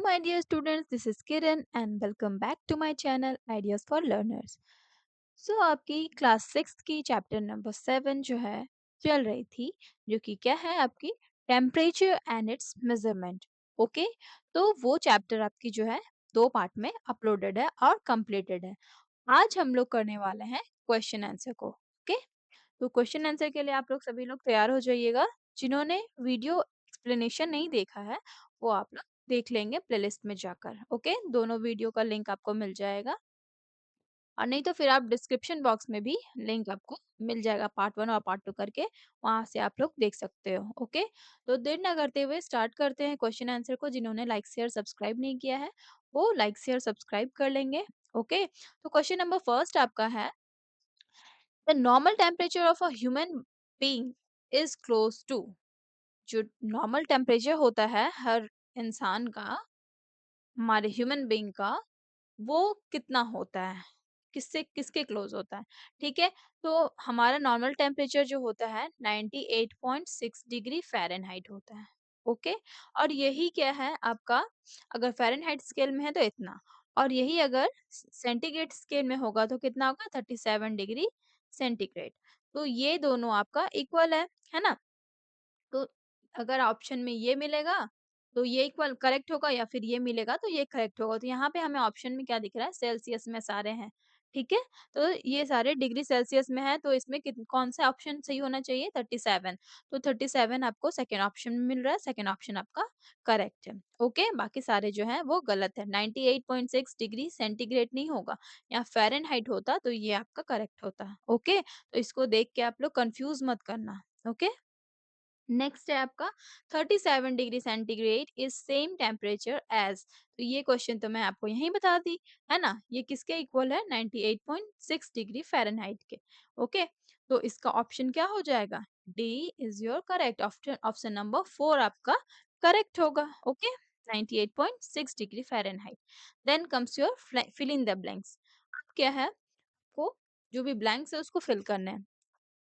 my dear students, this is Kiran and welcome back to my channel Ideas for Learners. आपकी class 6 की chapter number 7 जो है चल रही थी, जो कि क्या है आपकी temperature and it's measurement. Okay, तो वो चैप्टर आपकी जो है दो पार्ट में अपलोडेड है और कंप्लीटेड है। आज हम लोग करने वाले हैं क्वेश्चन आंसर को। ओके, तो क्वेश्चन आंसर के लिए आप लोग सभी लोग तैयार हो जाइएगा। जिन्होंने वीडियो एक्सप्लेनेशन नहीं देखा है वो आप लोग देख लेंगे प्लेलिस्ट में जाकर। ओके, दोनों वीडियो का लिंक आपको मिल जाएगा और नहीं तो फिर आप डिस्क्रिप्शन बॉक्स में भी लिंक आपको मिल जाएगा पार्ट 1 और पार्ट 2 करके, वहां से आप लोग देख सकते हो। ओके, तो देर ना करते हुए स्टार्ट करते हैं क्वेश्चन आंसर को। जिन्होंने लाइक शेयर सब्सक्राइब नहीं किया है वो लाइक शेयर सब्सक्राइब कर लेंगे। ओके, तो क्वेश्चन नंबर फर्स्ट आपका है the normal temperature of a human being is close to. जो नॉर्मल टेम्परेचर होता है हर इंसान का, हमारे ह्यूमन बीइंग का, वो कितना होता है, किससे किसके क्लोज होता है। ठीक है, तो हमारा नॉर्मल टेम्परेचर जो होता है 98.6 डिग्री फ़ारेनहाइट होता है। ओके, और यही क्या है आपका, अगर फ़ारेनहाइट स्केल में है तो इतना, और यही अगर सेंटीग्रेड स्केल में होगा तो कितना होगा 37 डिग्री सेंटीग्रेड। तो ये दोनों आपका इक्वल है ना। तो अगर ऑप्शन में ये मिलेगा तो ये इक्वल करेक्ट होगा, या फिर ये मिलेगा तो ये करेक्ट होगा। तो यहाँ पे हमें ऑप्शन में क्या दिख रहा है, सेल्सियस में सारे हैं। ठीक है, तो ये सारे डिग्री सेल्सियस में है, तो इसमें कौन सा ऑप्शन सही होना चाहिए, 37। तो 37 आपको सेकेंड ऑप्शन में मिल रहा है, सेकेंड ऑप्शन आपका करेक्ट है। ओके, बाकी सारे जो है वो गलत है। 98.6 डिग्री सेंटीग्रेड नहीं होगा, यहाँ फ़ारेनहाइट होता तो ये आपका करेक्ट होता। ओके, तो इसको देख के आप लोग कंफ्यूज मत करना। ओके, नेक्स्ट है आपका 37 degree centigrade is same temperature as. तो ये क्वेश्चन तो मैं आपको यहीं बता दी, है ना। ये किसके इक्वल है, 98.6 डिग्री फ़ारेनहाइट के। ओके, तो इसका ऑप्शन क्या हो जाएगा, D is your correct option. Option number 4 आपका करेक्ट होगा। Okay, 98.6 degree Fahrenheit. Then comes your fill in the blanks. क्या है आपको, जो भी ब्लैंक्स है उसको फिल करना है।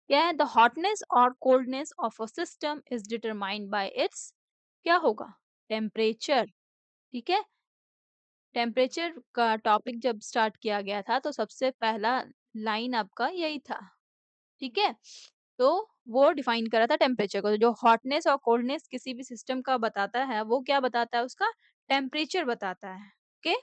क्या है, द हॉटनेस और coldness of a system is determined by it's, क्या होगा, टेम्परेचर। ठीक है, टेम्परेचर का टॉपिक जब स्टार्ट किया गया था तो सबसे पहला लाइन आपका यही था। ठीक है, तो वो डिफाइन करा था टेम्परेचर को। जो हॉटनेस और कोल्डनेस किसी भी सिस्टम का बताता है वो क्या बताता है, उसका टेम्परेचर बताता है। ओके,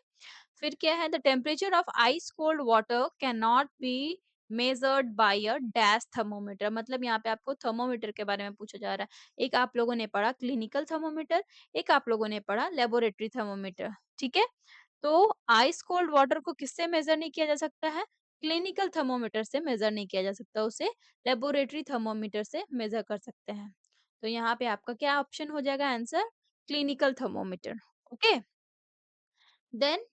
फिर क्या है, the temperature of ice cold water can not be measured by a dash thermometer. मतलब यहाँ पे आपको थर्मोमीटर के बारे में पूछा जा रहा है। एक आप लोगों ने पढ़ा क्लिनिकल थर्मोमीटर, एक आप लोगों ने पढ़ा लेबोरेटरी थर्मोमीटर। ठीक है, तो आइस कोल्ड वाटर को किससे मेजर नहीं किया जा सकता है, क्लिनिकल थर्मोमीटर से मेजर नहीं किया जा सकता, उसे लेबोरेटरी थर्मोमीटर से मेजर कर सकते हैं। तो यहाँ पे आपका क्या ऑप्शन हो जाएगा answer, clinical thermometer. Okay, then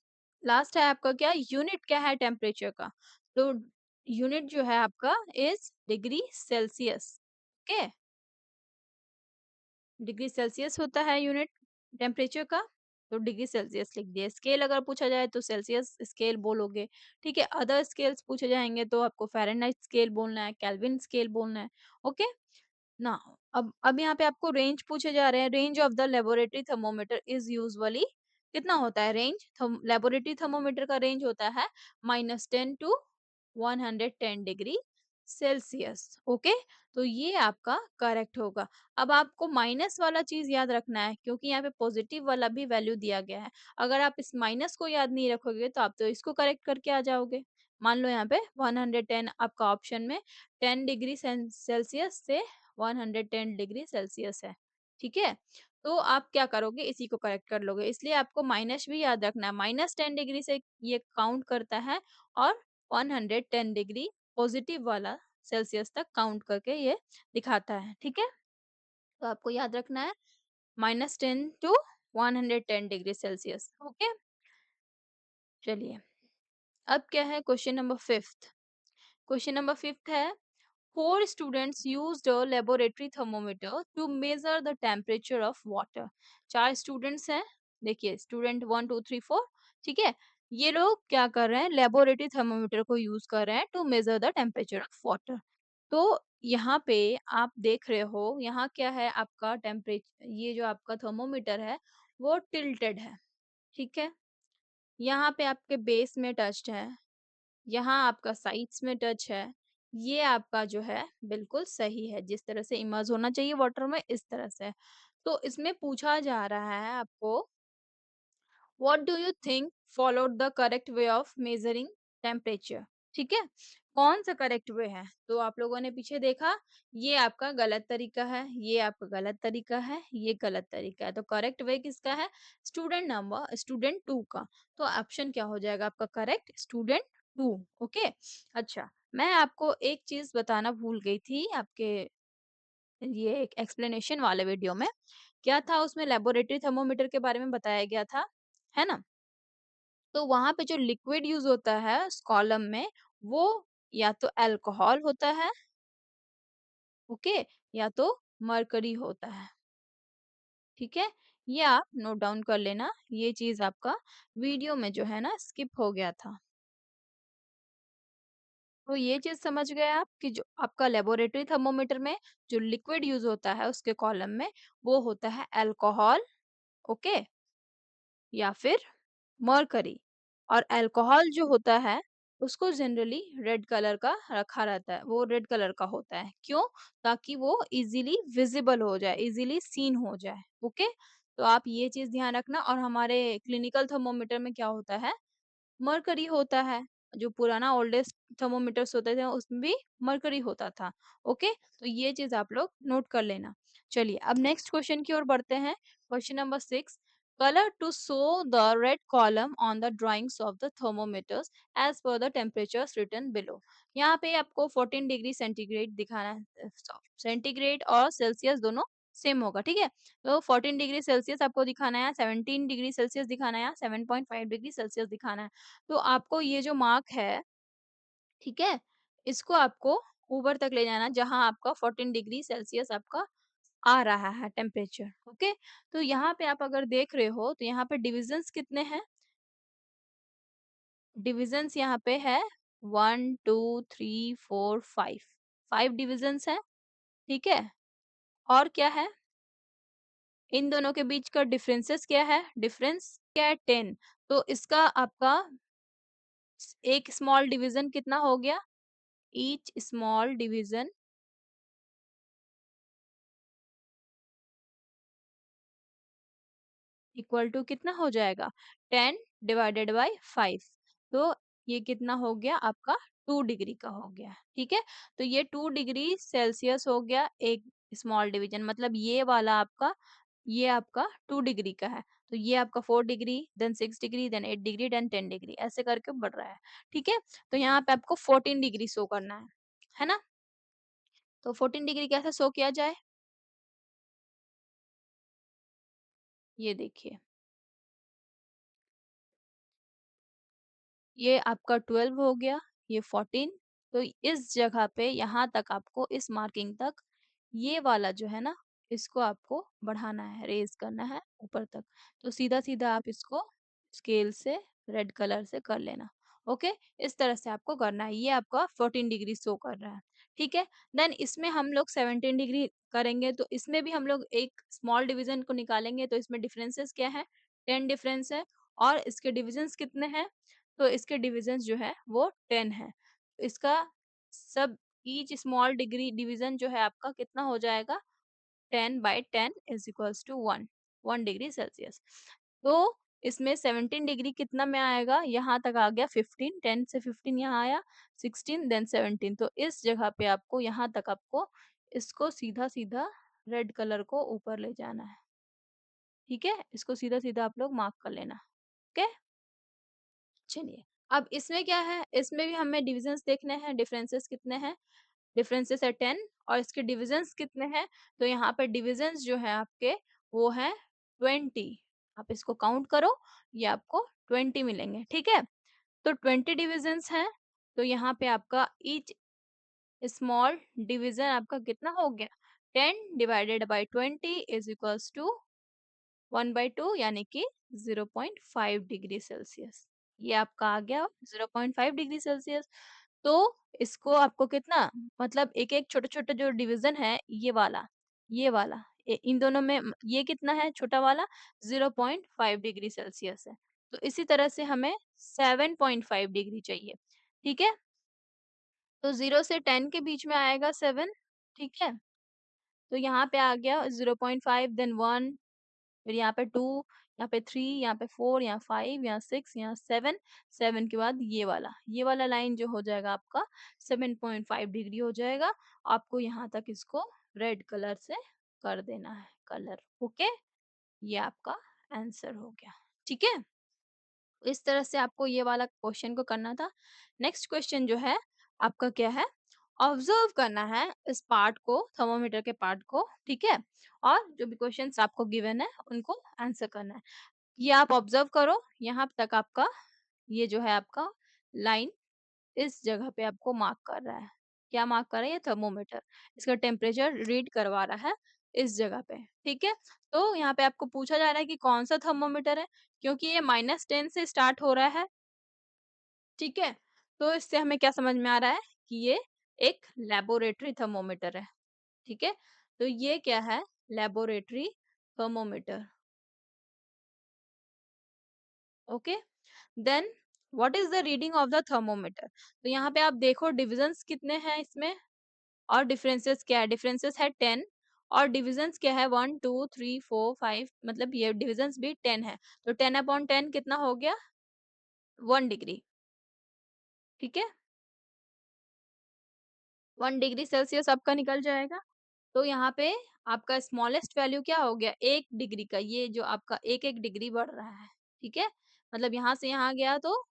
last है आपका क्या, यूनिट क्या है टेम्परेचर का। तो यूनिट जो है आपका is degree Celsius. Okay, degree Celsius होता है यूनिट टेम्परेचर का, तो डिग्री सेल्सियस लिख दिया। स्केल अगर पूछा जाए तो सेल्सियस स्केल बोलोगे। ठीक है, अदर स्केल्स पूछे जाएंगे तो आपको फ़ारेनहाइट स्केल बोलना है, केल्विन स्केल बोलना है। ओके ना, अब यहाँ पे आपको रेंज पूछे जा रहे हैं। Range of the laboratory thermometer is usually कितना होता है रेंज, लेबोरेटरी थर्मोमीटर का रेंज होता है -10 टू 110 डिग्री सेल्सियस। ओके, तो ये आपका करेक्ट होगा। अब आपको माइनस वाला चीज याद रखना है, क्योंकि यहाँ पे पॉजिटिव वाला भी वैल्यू दिया गया है। अगर आप इस माइनस को याद नहीं रखोगे तो आप तो इसको करेक्ट करके आ जाओगे। मान लो यहाँ पे 110 आपका ऑप्शन में 10 डिग्री सेल्सियस से 110 डिग्री सेल्सियस है। ठीक है, तो आप क्या करोगे, इसी को करेक्ट कर लोगे। इसलिए आपको माइनस भी याद रखना है, -10 डिग्री से ये काउंट करता है और 110 डिग्री पॉजिटिव वाला सेल्सियस तक काउंट करके ये दिखाता है। ठीक है, तो आपको याद रखना है -10 टू 110 डिग्री सेल्सियस। ओके, चलिए अब क्या है, question number fifth. Question number fifth है, four students used a laboratory thermometer to measure the temperature of water। चार स्टूडेंट्स हैं, देखिए स्टूडेंट 1 2 3 4। ठीक है, ये लोग क्या कर रहे हैं, लेबोरेटरी थर्मोमीटर को यूज कर रहे हैं to measure the temperature of water. तो यहाँ पे आप देख रहे हो, यहाँ क्या है आपका टेम्परेचर, ये जो आपका थर्मोमीटर है वो टिल्टेड है। ठीक है? यहाँ पे आपके बेस में टच्ड है, यहाँ आपका साइड्स में टच है, ये आपका जो है बिल्कुल सही है, जिस तरह से इमर्ज होना चाहिए वाटर में इस तरह से। तो इसमें पूछा जा रहा है आपको what do you think followed the correct way of measuring temperature? ठीक है, कौन सा करेक्ट वे है? तो आप लोगों ने पीछे देखा, ये आपका गलत तरीका है, ये आपका गलत तरीका है, ये गलत तरीका है। तो करेक्ट वे किसका है? स्टूडेंट टू का। तो ऑप्शन क्या हो जाएगा आपका करेक्ट? Student to. ओके। अच्छा, मैं आपको एक चीज बताना भूल गई थी आपके ये एक एक्सप्लेनेशन वाले वीडियो में। क्या था उसमें? लेबोरेटरी थर्मोमीटर के बारे में बताया गया था, है ना? तो वहाँ पे जो लिक्विड यूज़ होता है उस कॉलम में, वो या तो अल्कोहल होता है, ओके? या तो मरकरी होता है, ठीक है? ये आप नोट डाउन कर लेना, ये चीज़ आपका वीडियो में जो है ना स्किप हो गया था। तो ये चीज़ समझ गए आप कि जो आपका लेबोरेटरी थर्मोमीटर में जो लिक्विड यूज़ होता है उसके कॉलम में, वो होता है अल्कोहल, ओके? या फिर मरकरी। और अल्कोहल जो होता है उसको जनरली रेड कलर का रखा रहता है, वो रेड कलर का होता है। क्यों? ताकि वो इजीली विजिबल हो जाए, इजीली सीन हो जाए। ओके, तो आप ये चीज ध्यान रखना। और हमारे क्लिनिकल थर्मोमीटर में क्या होता है? मरकरी होता है। जो पुराना ओल्डेस्ट थर्मोमीटर्स होते थे उसमें भी मरकरी होता था। ओके, तो ये चीज आप लोग नोट कर लेना। चलिए अब नेक्स्ट क्वेश्चन की ओर बढ़ते हैं। Question number 6, color to show the red column on the drawings of the thermometers as per the temperatures written below। यहाँ पे आपको 14 डिग्री सेंटीग्रेड दिखाना है, सेंटीग्रेड और सेल्सियस दोनों सेम होगा, ठीक है? तो 14 डिग्री सेल्सियस आपको दिखाना है, 17 डिग्री सेल्सियस दिखाना है, या 7.5 डिग्री सेल्सियस दिखाना है। तो आपको ये जो मार्क है, ठीक है? इसको आपको ऊपर तक ले जाना जहाँ आपका 14 डिग्री सेल्सियस आपका आ रहा है टेम्परेचर। ओके, तो यहाँ पे आप अगर देख रहे हो तो यहाँ पे डिविजन्स कितने हैं? डिविजन्स यहाँ पे है 1 2 3 4 5, 5 डिविजन्स है, ठीक है? और क्या है? इन दोनों के बीच का डिफरेंसेस क्या है? डिफरेंस क्या है? 10। तो इसका आपका एक स्मॉल डिवीजन कितना हो गया? Each small division equal to कितना हो जाएगा? 10 डिवाइडेड बाय 5। तो ये कितना हो गया आपका? 2 डिग्री का हो गया, ठीक है? तो ये 2 डिग्री सेल्सियस हो गया एक स्मॉल डिवीजन, मतलब ये आपका 2 डिग्री का है। तो ये आपका 4 degree, then 6 degree, then 8 degree, then 10 degree, ऐसे करके बढ़ रहा है, ठीक है? तो यहाँ पे आपको 14 डिग्री शो करना है ना? तो 14 डिग्री कैसे शो किया जाए? ये देखिए, ये आपका 12 हो गया, ये 14। तो इस जगह पे यहाँ तक आपको इस मार्किंग तक ये वाला जो है ना, इसको आपको बढ़ाना है, रेज़ करना है ऊपर तक। तो सीधा-सीधा आप इसको स्केल से रेड कलर से कर लेना। ओके? इस तरह से आपको करना है। ये आपका 14 डिग्री शो कर रहा है। ठीक है? देन इसमें हम लोग 17 डिग्री करेंगे तो इसमें भी हम लोग एक स्मॉल डिवीज़न को निकालेंगे तो इसमें डिफरेंसेस क्या है? 10 डिफरेंस है। और इसके डिविजन्स कितने हैं? तो इसके डिविजन्स जो है वो 10 है। इसका सब ईच स्मॉल डिग्री डिवीजन जो है आपका कितना हो जाएगा? 10 by 10 is equals to 1, 1 degree Celsius. तो इसमें 17 डिग्री कितना में आएगा? यहाँ तक आ गया 15, 10 से 15 यहाँ आया, 16 देन 17। तो इस जगह पे आपको यहाँ तक आपको इसको सीधा-सीधा रेड कलर को ऊपर ले जाना है। ठीक है? इसको सीधा-सीधा आप लोग मार्क कर लेना। ओके? चलिए, अब इसमें क्या है? इसमें भी हमें डिविजन्स देखने हैं, डिफरेंसेस कितने हैं? डिफरेंसेस है 10 और इसके डिविजन्स कितने हैं? तो यहाँ पे डिविजन्स जो है आपके वो हैं 20। आप इसको काउंट करो, ये आपको 20 मिलेंगे, ठीक है? तो 20 डिविजन्स हैं, तो यहाँ पे आपका ईच स्मॉल डिवीजन आपका कितना हो गया? 10 divided by 20 is equals to 1/2 यानी कि 0.5 डिग्री सेल्सियस। ये आपका आ गया 0.5 डिग्री सेल्सियस। तो इसको आपको कितना, मतलब एक-एक छोटे-छोटे जो डिवीज़न है ये वाला, इन दोनों में ये कितना है छोटा वाला 0.5 डिग्री सेल्सियस है। तो इसी तरह से हमें 7.5 डिग्री चाहिए, ठीक है? तो 0 से 10 के बीच में आएगा 7, ठीक है? तो यहाँ पे आ गया 0.5 देन 1, फिर यहाँ पे 2, यहाँ पे 3, यहाँ पे 4, यहाँ 5, यहाँ 6, यहाँ 7, 7 के बाद ये वाला लाइन जो हो जाएगा आपका 7.5 डिग्री हो जाएगा। आपको यहाँ तक इसको रेड कलर से कर देना है कलर, ओके? ये आपका आंसर हो गया, ठीक है? इस तरह से आपको ये वाला क्वेश्चन को करना था। नेक्स्ट क्वेश्चन जो है आपका क्या है? ऑब्जर्व करना है इस पार्ट को, थर्मोमीटर के पार्ट को, ठीक है? और जो भी क्वेश्चंस आपको गिवन है उनको आंसर करना है। ये आप ऑब्जर्व करो, यहाँ तक आपका ये जो है आपका लाइन इस जगह पे आपको मार्क कर रहा है। क्या मार्क कर रहा है? ये थर्मोमीटर। इसका टेम्परेचर रीड करवा रहा है इस जगह पे, ठीक है? तो यहाँ पे आपको पूछा जा रहा है कि कौन सा थर्मोमीटर है? क्योंकि ये -10 से स्टार्ट हो रहा है, ठीक है? तो इससे हमें क्या समझ में आ रहा है कि ये एक लैबोरेटरी थर्मोमीटर है, ठीक है? तो ये क्या है? Laboratory thermometer, okay? Then what is the reading of the thermometer? तो यहाँ पे आप देखो डिविजन्स कितने हैं इसमें और डिफरेंसेस क्या है? डिफरेंसेस है 10 और डिविजन्स क्या है 1, 2, 3, 4, 5 मतलब ये डिविजन्स भी 10 है। तो 10 अपॉन 10 कितना हो गया? 1 डिग्री, ठीक है? 1 डिग्री सेल्सियस आपका निकल जाएगा। तो यहाँ पे आपका स्मॉलेस्ट वैल्यू क्या हो गया? 1 डिग्री का, ये जो आपका 1-1 डिग्री बढ़ रहा है, ठीक है? मतलब यहाँ से यहाँ गया तो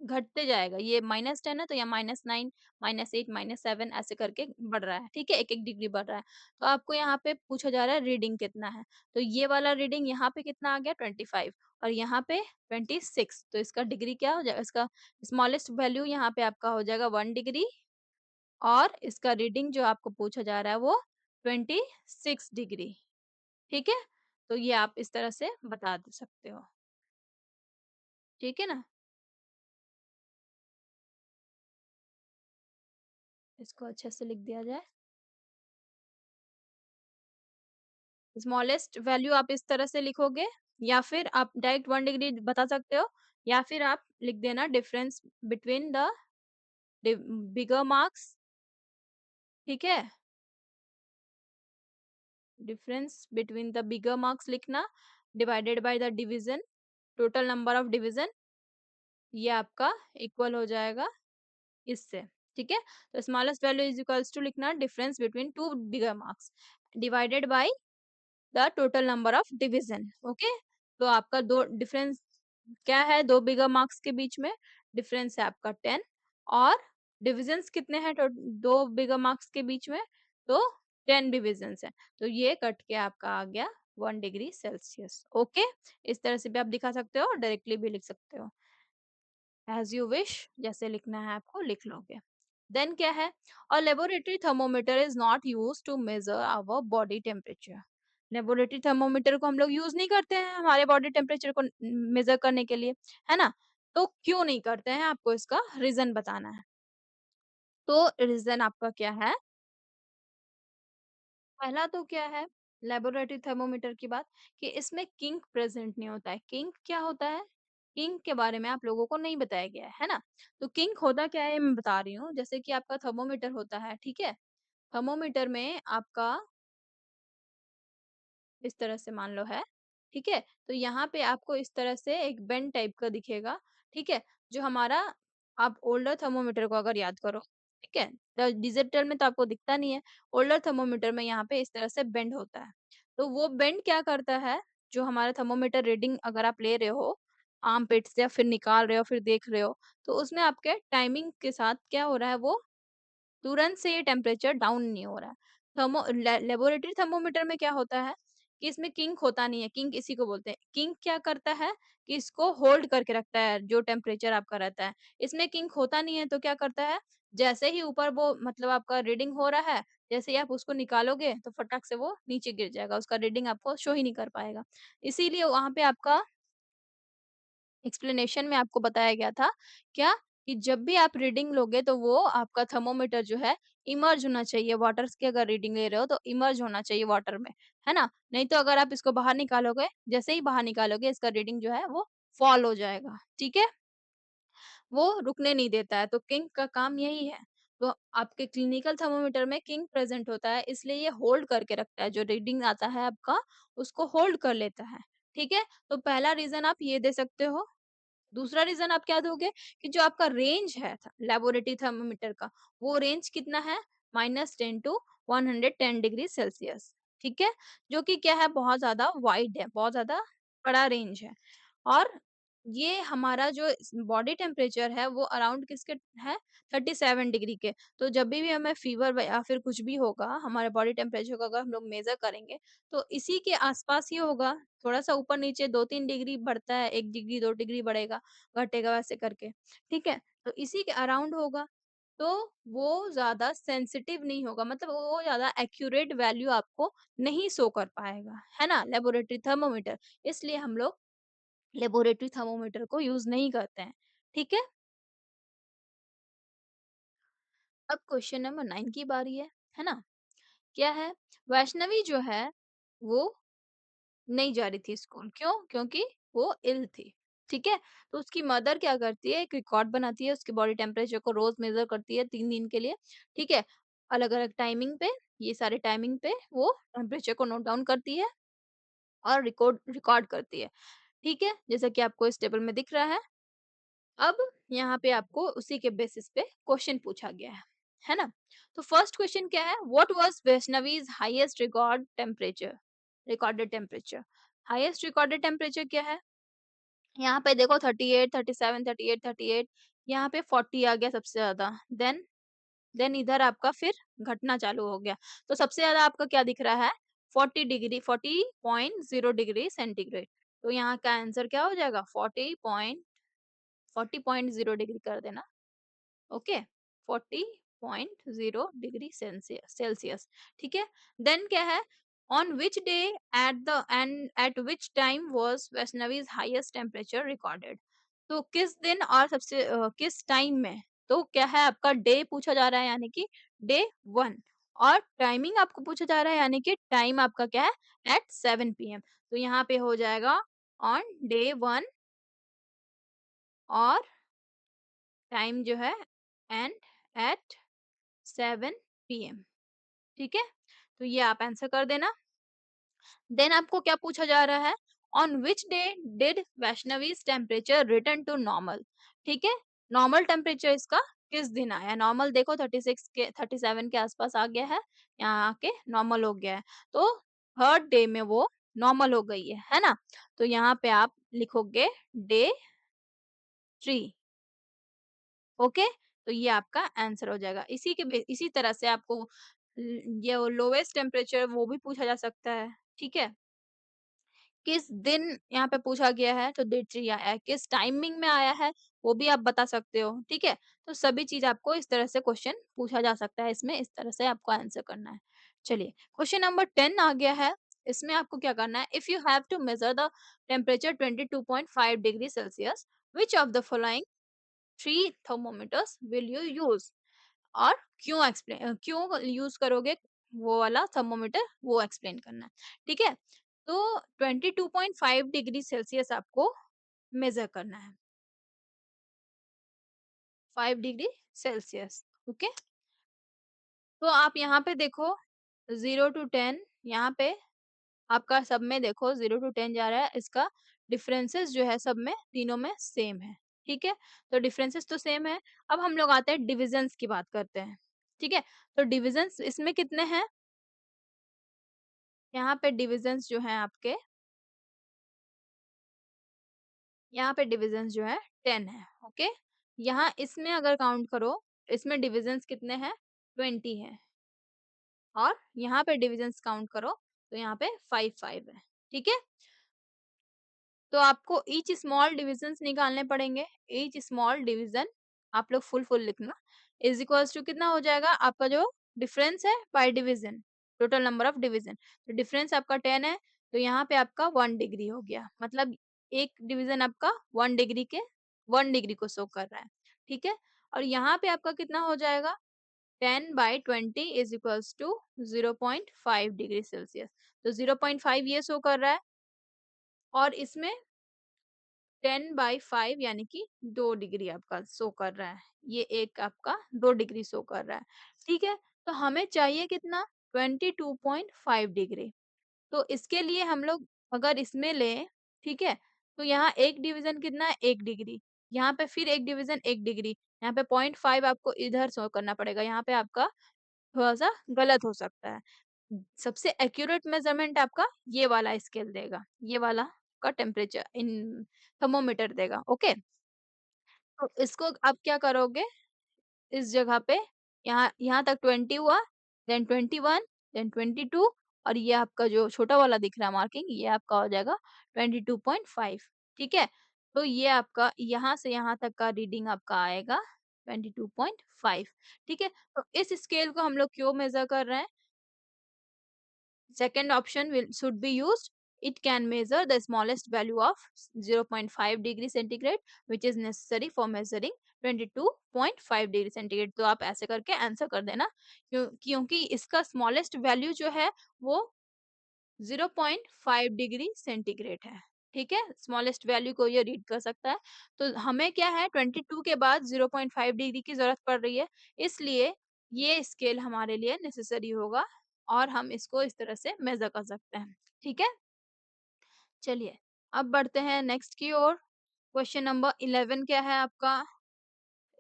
घटते जाएगा। ये -10 है तो यहाँ -9, -8, -7 ऐसे करके बढ़ रहा है, ठीक है? 1-1 डिग्री बढ़ रहा है। तो आपको यहाँ पे पूछा जा रहा है रीडिंग कितना है? तो ये वाला रीडिंग यहाँ पे कितना आ गया 25 और यहाँ पे 26 तो इसका डिग्री क्या हो जाएगा? इसका स्मॉलेस्ट वैल्यू यहाँ पे आपका हो जाएगा 1 डिग्री और इसका रीडिंग जो आपको पूछा जा रहा है वो 26 डिग्री, ठीक है? तो ये आप इस तरह से बता दे सकते हो, ठीक है ना? इसको अच्छे से लिख दिया जाए। स्मॉलेस्ट वैल्यू आप इस तरह से लिखोगे या फिर आप डायरेक्ट 1 डिग्री बता सकते हो या फिर आप लिख देना difference between the bigger marks, ठीक है? Difference between the bigger marks लिखना divided by the division, total number of division, ये आपका इक्वल हो जाएगा इससे, ठीक है? तो smallest value is equals to लिखना difference between two bigger marks divided by the total number of division, okay? तो आपका दो डिफरेंस क्या है? 2 बिगर मार्क्स के बीच में डिफरेंस है आपका 10 और डिविजन्स कितने हैं 2 बिगर मार्क्स के बीच में? तो 10 डिविजन्स हैं। तो ये कट के आपका आ गया 1 डिग्री सेल्सियस, ओके? इस तरह से भी आप दिखा सकते हो और डायरेक्टली भी लिख सकते हो। एज़ यू विश जैसे लिखना है आपको लिख लोगे। देन क्या है? A laboratory thermometer is not used to measure our body temperature. Laboratory thermometer को हम लोग यूज़ नहीं करते हैं हमारे बॉडी टेम्परेचर को मेजर करने के लिए, है ना? तो क्यों नहीं करते हैं आपको इसका रीज़न बताना है। तो रीज़न आपका क्या है? पहला तो क्या है लेबोरेटरी थर्मोमीटर की बात कि इसमें किंक प्रेजेंट नहीं होता है। किंक क्या होता है? किंक के बारे में आप लोगों को नहीं बताया गया है ना? तो किंक होता क्या है मैं बता रही हूँ। जैसे कि आपका थर्मोमीटर होता है, ठीक है? थर्मोमीटर में आपका इस तरह से मान लो है, ठीक है? तो यहाँ पे आपको इस तरह से एक बेंड टाइप का दिखेगा, ठीक है? जो हमारा आप ओल्डर थर्मोमीटर को अगर याद करो, ठीक है? तो डिजिटल में तो आपको दिखता नहीं है, ओल्डर थर्मोमीटर में यहाँ पे इस तरह से बेंड होता है। तो वो बेंड क्या करता है, जो हमारा थर्मोमीटर रीडिंग अगर आप ले रहे हो, आर्म-पिट से या फिर निकाल रहे हो, फिर देख रहे हो, तो उसमें आपके टाइमिंग के साथ क्या हो रहा है वो तुरंत से ये टेम्परेचर डाउन नहीं हो रहा है। लेबोरेटरी थर्मोमीटर में क्या होता है कि इसमें किंक होता नहीं है, किंक इसी को बोलते हैं। किंक क्या करता है कि इसको होल्ड करके रखता है, जो टेम्परेचर आपका रहता है। इसमें किंक होता नहीं है तो क्या करता है, जैसे ही ऊपर वो मतलब आपका रीडिंग हो रहा है, जैसे ही आप उसको निकालोगे तो फटाक से वो नीचे गिर जाएगा, उसका रीडिंग आपको शो ही नहीं कर पाएगा। इसीलिए वहाँ पे आपका एक्सप्लेनेशन में आपको बताया गया था क्या कि जब भी आप रीडिंग लोगे तो वो आपका थर्मोमीटर जो है इमर्ज होना चाहिए वाटर की अगर रीडिंग ले रहे हो तो इमर्ज होना चाहिए वाटर में है ना? नहीं तो अगर आप इसको बाहर निकालोगे, जैसे ही बाहर निकालोगे इसका रीडिंग जो है वो फॉल हो जाएगा, ठीक है? वो रुकने नहीं देता है, तो किंग का काम यही है। तो आपके क्लिनिकल थर्मामीटर में किंग प्रेज़ेंट होता है, इसलिए ये होल्ड करके रखता है, जो रीडिंग आता है आपका, उसको होल्ड कर लेता है, ठीक है? तो पहला रीज़न आप ये दे सकते हो। दूसरा रीज़न आप क्या दोगे कि जो आपका रेंज है लेबोरेटरी थर्मामीटर का, वो रेंज कितना है? -10 टू 110 डिग्री सेल्सियस, ठीक है? जो कि क्या है, बहुत ज़्यादा वाइड है, बहुत ज़्यादा बड़ा रेंज है। और ये हमारा जो बॉडी टेम्परेचर है वो अराउंड किसके है, 37 डिग्री के। तो जब भी हमें फीवर या फिर कुछ भी होगा, हमारे बॉडी टेम्परेचर को अगर हम लोग मेजर करेंगे, तो इसी के आसपास ही होगा। थोड़ा सा ऊपर नीचे 2-3 डिग्री बढ़ता है, 1 डिग्री 2 डिग्री बढ़ेगा, घटेगा, वैसे करके, ठीक है? तो इसी के अराउंड होगा, तो वो ज़्यादा सेंसिटिव नहीं होगा, मतलब वो ज़्यादा एक्यूरेट वैल्यू आपको नहीं शो कर पाएगा, है ना? लेबोरेटरी थर्मामीटर, इसलिए हम लोग लेबोरेटरी थर्मामीटर को यूज़ नहीं करते हैं, ठीक है? अब क्वेश्चन नंबर 9 की बारी है ना? क्या है? वैष्णवी जो है, वो नहीं जा रही थी स्कूल, क्यों? क्योंकि वो इल थी, ठीक है? तो उसकी मदर क्या करती है, एक रिकॉर्ड बनाती है, उसके बॉडी टेम्परेचर को रोज़ मेज़र करती है 3 दिन के लिए, ठीक है? अलग-अलग टाइमिंग पे, ये सारे टाइमिंग पे वो टेम्परेचर को नोट डाउन करती है और रिकॉर्ड रिकॉर्ड करती है, ठीक है? जैसा कि आपको इस टेबल में दिख रहा है। अब यहाँ पे आपको उसी के बेसिस पे क्वेश्चन पूछा गया है ना? तो फर्स्ट क्वेश्चन क्या है? What was Vaishnavi's highest recorded temperature? Highest recorded temperature क्या है? यहाँ पे देखो 38, 37, 38, 38, यहाँ पे 40 आ गया सबसे ज्यादा। देन इधर आपका फिर घटना चालू हो गया। तो सबसे ज्यादा आपका क्या दिख रहा है? 40 डिग्री सेंटीग्रेड। तो यहाँ का आंसर क्या हो जाएगा? 40.0 डिग्री कर देना। ओके, 40.0 डिग्री सेल्सियस, ठीक है? देन क्या है? On which day at which time was Vaishnavi's highest temperature recorded? तो किस दिन और किस टाइम में? तो क्या है, आपका डे पूछा जा रहा है, यानी कि डे 1, और टाइमिंग आपको पूछा जा रहा है, यानी कि टाइम आपका क्या है, एट 7 पीएम। तो यहाँ पे हो जाएगा ऑन डे 1, और टाइम जो है एंड एट 7 पीएम, ठीक है? तो ये आप आंसर कर देना। देन आपको क्या पूछा जा रहा है? On which day did Vaishnavi's temperature return to normal? ठीक है, नॉर्मल टेम्परेचर इसका किस दिन आया? नॉर्मल देखो 36 के 37 के आसपास आ गया है, यहाँ आके नॉर्मल हो गया है, तो थर्ड डे में वो नॉर्मल हो गई है ना? तो यहाँ पे आप लिखोगे डे 3। ओके, तो ये आपका आंसर हो जाएगा। इसी तरह से आपको ये लोवेस्ट टेम्परेचर वो भी पूछा जा सकता है, ठीक है? किस दिन यहाँ पे पूछा गया है, तो डेट चाहिए आया है, किस टाइमिंग में आया है, वो भी आप बता सकते हो, ठीक है? तो सभी चीज़ आपको इस तरह से क्वेश्चन पूछा जा सकता है, इसमें इस तरह से आपको आंसर करना है। चलिए, क्वेश्चन नंबर 10 आ गया है, इसमें आपको क्या करना है? If you have to measure the temperature 22.5 degree Celsius, which of the following 3 thermometers will you use? और क्यों यूज़ करोगे वो वाला थर्मोमीटर, वो एक्सप्लेन करना है, ठीक है? तो 22.5 डिग्री सेल्सियस आपको मेज़र करना है, 5 डिग्री सेल्सियस, ओके? तो आप यहाँ पे देखो 0 टू 10, यहाँ पे आपका सब में देखो 0 टू 10 जा रहा है, इसका डिफरेंसेस जो है सब में, तीनों में सेम है, ठीक है? तो डिफरेंसेस तो सेम है। अब हम लोग आते हैं डिविजन्स की बात करते हैं, ठीक है? तो डिविजन्स इसमें कितने हैं? यहाँ पे डिविजन्स जो हैं आपके, यहाँ पे डिविजन्स जो है 10 है, ओके? यहाँ इसमें अगर काउंट करो, इसमें डिविजन्स कितने हैं? 20 हैं, और यहाँ पे डिविजन्स काउंट करो, तो यहाँ पे 5-5 है, ठीक है? तो आपको ईच स्मॉल डिविजन्स निकालने पड़ेंगे। ईच स्मॉल डिवीजन आप लोग फुल लिखना, इज इक्वल्स टू कितना हो जाएगा? आपका जो डिफरेंस है by division, total number of division. तो डिफरेंस आपका 10 है, तो यहाँ पे आपका 1 डिग्री हो गया, मतलब एक डिवीजन आपका 1 डिग्री के 1 डिग्री को शो कर रहा है, ठीक है? और यहाँ पे आपका कितना हो जाएगा? 10/20 is equals to 0.5 degree Celsius. तो 0.5 ये शो कर रहा है और इसमें 10/5 यानी कि 2 डिग्री आपका शो कर रहा है। ये एक आपका 2 डिग्री शो कर रहा है। ठीक है? तो हमें चाहिए कितना? 22.5 डिग्री। तो इसके लिए हम लोग अगर इसमें लें, ठीक है? तो यहाँ एक डिवीज़न कितना है? 1 डिग्री। यहाँ पे फिर एक डिवीज़न 1 डिग्री। यहाँ पे 0.5 आपको इधर शो करना पड़ेगा। यहाँ पे आपका थोड़ा-सा गलत हो सकता है। सबसे एक्यूरेट मेज़रमेंट आपका ये वाला स्केल देगा। ये वाला का टेम्परेचर इन थर्मामीटर देगा, ओके? तो इसको आप क्या करोगे, इस जगह पे यहाँ यहाँ तक 20 हुआ, देन 21, देन 22 और ये आपका जो छोटा वाला दिख रहा है मार्किंग, ये आपका हो जाएगा 22.5, ठीक है? तो ये आपका यहाँ से यहाँ तक का रीडिंग आपका आएगा 22.5, ठीक है? तो इस स्केल को हम लोग क्यों मेज़र कर रहे हैं? Second option will should be used. It can measure the smallest value of 0.5 degree centigrade which is necessary for measuring 22.5 degree centigrade. तो आप ऐसे करके आंसर कर देना क्योंकि इसका स्मॉलेस्ट वैल्यू जो है वो 0.5 डिग्री सेंटीग्रेड है। ठीक है, स्मॉलेस्ट वैल्यू को ये रीड कर सकता है। तो हमें क्या है 22 के बाद 0.5 डिग्री की जरूरत पड़ रही है, इसलिए ये स्केल हमारे लिए नेसेसरी होगा और हम इसको इस तरह से मेजर कर सकते हैं। ठीक है, चलिए अब बढ़ते हैं नेक्स्ट की ओर। क्वेश्चन नंबर 11 क्या है आपका?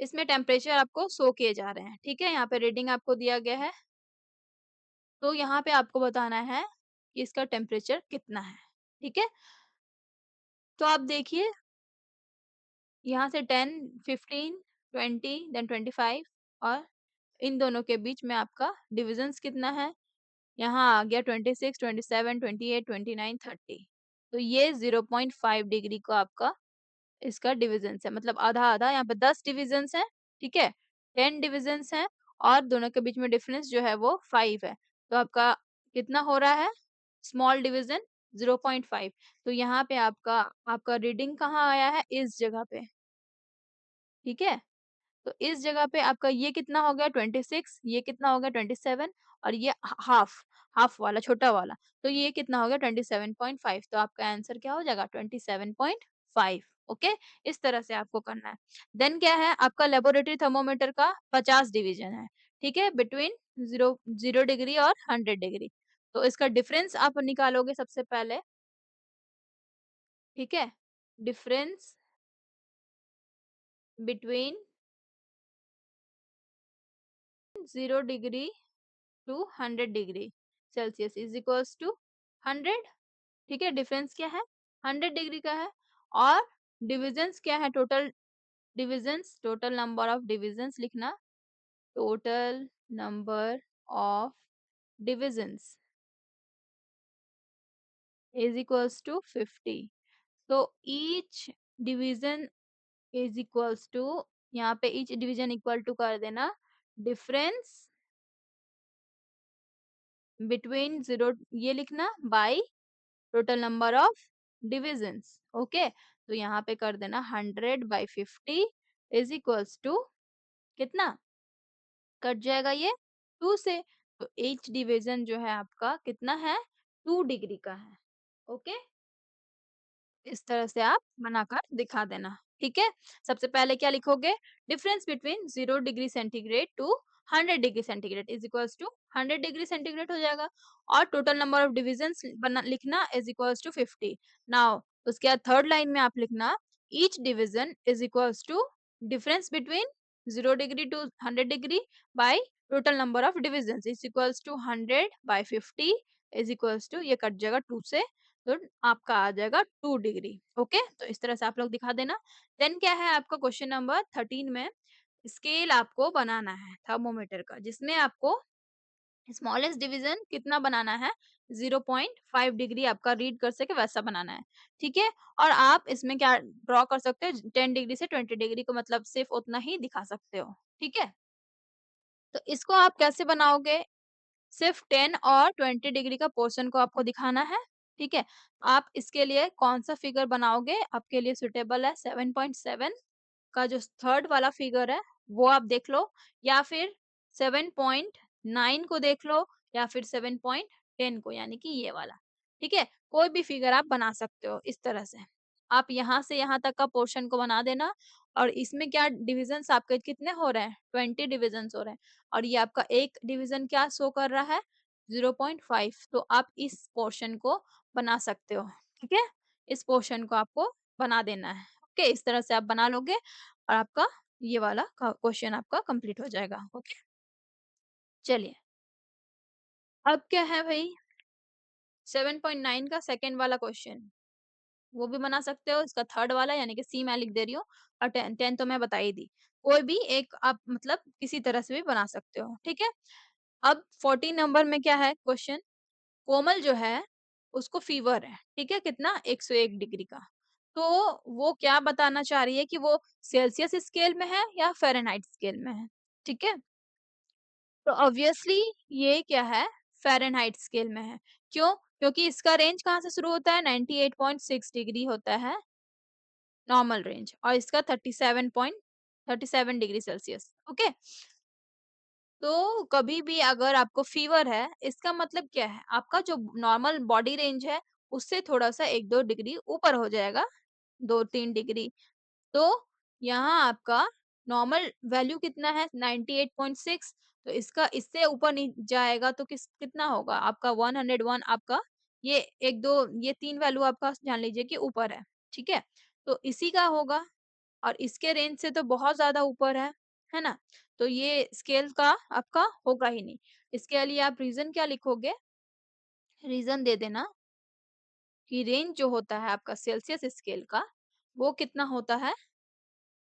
इसमें टेम्परेचर आपको शो किए जा रहे हैं। ठीक है, यहाँ पे रीडिंग आपको दिया गया है, तो यहाँ पे आपको बताना है कि इसका टेम्परेचर कितना है। ठीक है, तो आप देखिए यहाँ से 10, 15, 20 देन 25 और इन दोनों के बीच में आपका डिविजन्स कितना है? यहाँ आ गया 26, 27, 28, 29, 30। तो ये 0.5 डिग्री को आपका इसका डिविजन्स है, मतलब आधा-आधा। यहाँ पे 10 डिविजन्स हैं, ठीक है? 10 डिविजन्स हैं और दोनों के बीच में डिफरेंस जो है वो 5 है। तो आपका कितना हो रहा है? Small division 0.5। तो यहाँ पे आपका आपका रीडिंग कहाँ आया है? इस जगह पे, ठीक है? तो इस जगह पे आपका ये कितना हो गया 26, ये कितना हो गया 27 और ये हाफ हाफ वाला छोटा वाला, तो ये कितना हो गया 27.5। तो आपका आंसर क्या हो जाएगा 27.5। ओके, इस तरह से आपको करना है। देन क्या है आपका लेबोरेटरी थर्मोमीटर का 50 डिवीजन है, ठीक है, बिटवीन 0 डिग्री और 100 डिग्री। तो इसका डिफरेंस आप निकालोगे सबसे पहले, ठीक है, difference between 0 degree to 100 degree Celsius is equals to 100। ठीक है, डिफरेंस क्या है 100 डिग्री का है और डिविजन्स क्या है, total divisions, total number of divisions लिखना, total number of divisions is equals to 50। तो each division is equals to, यहाँ पे ईच डिवीजन इक्वल टू कर देना डिफरेंस बिटवीन जीरो, ये लिखना by total number of divisions. Okay, तो यहाँ पे कर देना 100/50 इज इक्वल्स टू कितना, कट जाएगा ये 2 से। तो एच डिवीजन जो है आपका कितना है 2 डिग्री का है। ओके, इस तरह से आप बनाकर दिखा देना, ठीक है? सबसे पहले क्या लिखोगे, difference between 0 degree centigrade to 100 degree centigrade is equals to 100 degree centigrade हो जाएगा और टोटल नंबर ऑफ डिविजन्स बना लिखना इज इक्वल्स टू 50। नाउ उसके बाद थर्ड लाइन में आप लिखना each division is equals to difference between 0 degree to 100 degree by total number of divisions is equals to 100/50 is equals to, ये कट जाएगा 2 से, तो आपका आ जाएगा 2 डिग्री। ओके, तो इस तरह से आप लोग दिखा देना। देन क्या है आपका क्वेश्चन नंबर 13 में स्केल आपको बनाना है थर्मोमीटर का, जिसमें आपको स्मॉलेस्ट डिवीजन कितना बनाना है 0.5 डिग्री आपका रीड कर सके वैसा बनाना है, ठीक है? और आप इसमें क्या ड्रॉ कर सकते हो 10 डिग्री से 20 डिग्री को, मतलब सिर्फ उतना ही दिखा सकते हो, ठीक है? तो इसको आप कैसे बनाओगे, सिर्फ 10 और 20 डिग्री का पोर्शन को आपको दिखाना है, ठीक है? आप इसके लिए कौन-सा फिगर बनाओगे आपके लिए सूटेबल है, 7.7 का जो थर्ड वाला फिगर है वो आप देख लो, या फिर 7.9 को देख लो या फिर 7.10 को, यानी कि ये वाला। ठीक है? कोई भी फिगर आप बना सकते हो इस तरह से। आप यहाँ से यहाँ तक का पोर्शन को बना देना और इसमें क्या डिविजन्स आपके कितने हो रहे हैं? 20 डिविजन्स हो रहे हैं और ये आपका एक डिवीजन क्या शो कर रहा है? 0.5। तो आप इस पोर्शन को बना सकते हो। ठीक है? इस पोर्शन को आपको बना देना है। ओके, इस तरह से आप बना लोगे और आपका ये वाला क्वेश्चन आपका कंप्लीट हो जाएगा। ओके, चलिए अब क्या है भाई, 7.9 का सेकंड वाला क्वेश्चन, वो भी बना सकते हो। इसका थर्ड वाला यानी कि सी मैं लिख दे रही हूँ और 10 तो मैं बता ही दी। कोई भी एक आप मतलब किसी तरह से भी बना सकते हो। ठीक है? अब 14 नंबर में क्या है क्वेश्चन, कोमल जो है उसको फीवर है। ठीक है? कितना? 101 डिग्री का। तो वो क्या बताना चाह रही है कि वो सेल्सियस स्केल में है या फ़ारेनहाइट स्केल में है। ठीक है? तो ऑब्वियसली ये क्या है, फ़ारेनहाइट स्केल में है। क्यों? क्योंकि इसका रेंज कहाँ से शुरू होता है, 98.6 डिग्री होता है नॉर्मल रेंज और इसका 37 डिग्री सेल्सियस। ओके? तो कभी भी अगर आपको फीवर है, इसका मतलब क्या है? आपका जो नॉर्मल बॉडी रेंज है, उससे थोड़ा-सा 1-2 डिग्री ऊपर हो जाएगा, 2-3 डिग्री। तो यहाँ आपका नॉर्मल वैल्यू कितना है 98.6, तो इसका इससे ऊपर नहीं जाएगा तो कितना होगा आपका 101, आपका ये 1-2 ये 3 वैल्यू आपका जान लीजिए कि ऊपर है, ठीक है? तो इसी का होगा और इसके रेंज से तो बहुत ज़्यादा ऊपर है ना? तो ये स्केल का आपका होगा ही नहीं। इसके लिए आप रीज़न क्या लिखोगे? रीज़न दे देना कि रेंज जो होता है आपका सेल्सियस स्केल का, वो कितना होता है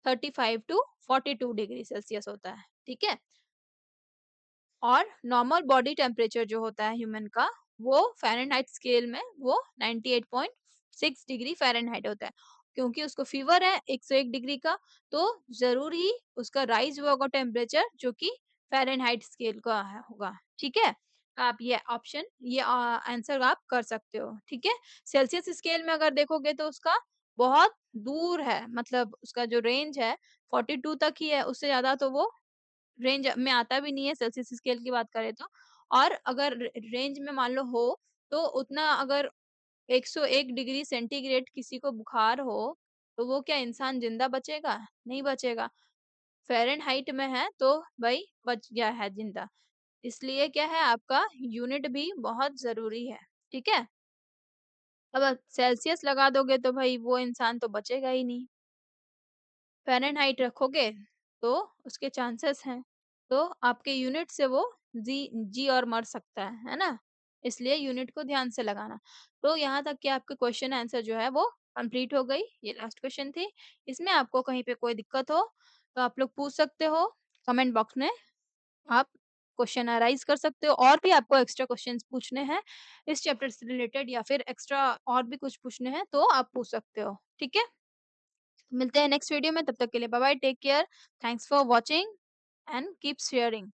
35 टू 42 डिग्री सेल्सियस होता है, ठीक है? और नॉर्मल बॉडी टेम्परेचर जो होता है ह्यूमन का, वो फ़ारेनहाइट स्केल में वो 98.6 डिग्री फ़ारेनहाइट होता है। क्योंकि उसको फ़ीवर है 101 डिग्री का, तो ज़रूरी उसका राइज़ हुआ होगा टेम्परेचर जो कि फ़ारेनहाइट स्केल का है होगा, ठीक है? आप ये ऑप्शन ये आंसर आप कर सकते हो, ठीक है? सेल्सियस स्केल में अगर देखोगे तो उसका बहुत दूर है, मतलब उसका जो रेंज है 42 तक ही है, उससे ज़्यादा तो वो रेंज में आता भी नहीं है सेल्सियस स्केल की बात करें तो। और अगर रेंज में मान लो हो तो उतना अगर 101 डिग्री सेंटीग्रेड किसी को बुखार हो तो वो क्या इंसान जिंदा बचेगा? नहीं बचेगा। फ़ारेनहाइट में है तो भाई बच गया है जिंदा। इसलिए क्या है आपका यूनिट भी बहुत ज़रूरी है। ठीक है? अब आप सेल्सियस लगा दोगे तो भाई वो इंसान तो बचेगा ही नहीं। फ़ारेनहाइट रखोगे तो उसके चांसेस हैं। तो आपके यूनिट से वो जी और मर सकता है ना? इसलिए यूनिट को ध्यान से लगाना। तो यहाँ तक कि आपके क्वेश्चन आंसर जो है वो कंप्लीट हो गई। ये लास्ट क्वेश्चन थी। इसमें आपको कहीं पे कोई दिक्कत हो तो आप लोग पूछ सकते हो कमेंट बॉक्स में। आप क्वेश्चन अराइज़ कर सकते हो और भी आपको एक्स्ट्रा क्वेश्चन्स पूछने हैं इस चैप्टर से रिलेटेड या फिर एक्स्ट्रा और भी कुछ पूछने हैं तो आप पूछ सकते हो। ठीक है? मिलते हैं नेक्स्ट वीडियो में, तब तक के लिए bye bye, take care, thanks for watching and keep sharing.